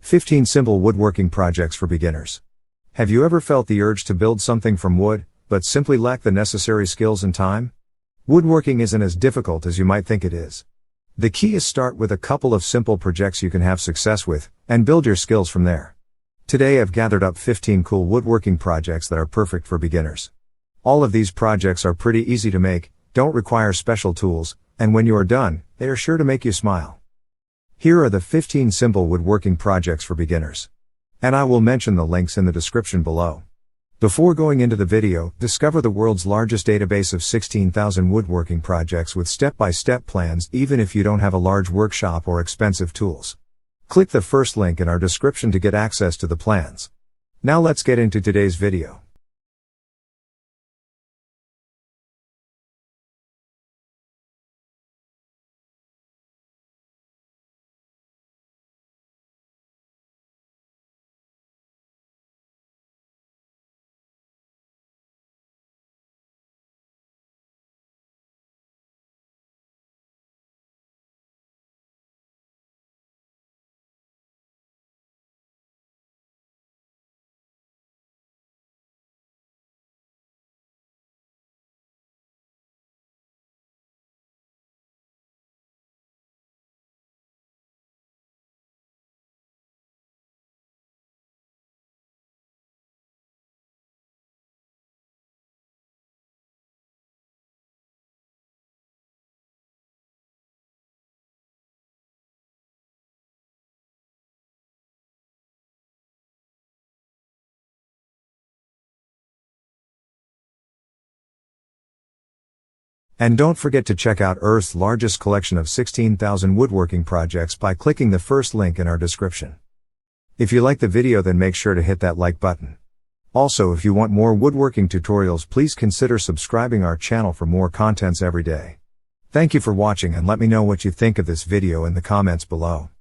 15 Simple Woodworking Projects for Beginners. Have you ever felt the urge to build something from wood, but simply lack the necessary skills and time? Woodworking isn't as difficult as you might think it is. The key is start with a couple of simple projects you can have success with, and build your skills from there. Today I've gathered up 15 cool woodworking projects that are perfect for beginners. All of these projects are pretty easy to make, don't require special tools, and when you are done, they are sure to make you smile. Here are the 15 simple woodworking projects for beginners. And I will mention the links in the description below. Before going into the video, discover the world's largest database of 16,000 woodworking projects with step-by-step plans even if you don't have a large workshop or expensive tools. Click the first link in our description to get access to the plans. Now let's get into today's video. And don't forget to check out Earth's largest collection of 16,000 woodworking projects by clicking the first link in our description. If you like the video, then make sure to hit that like button. Also, if you want more woodworking tutorials, please consider subscribing our channel for more contents every day. Thank you for watching, and let me know what you think of this video in the comments below.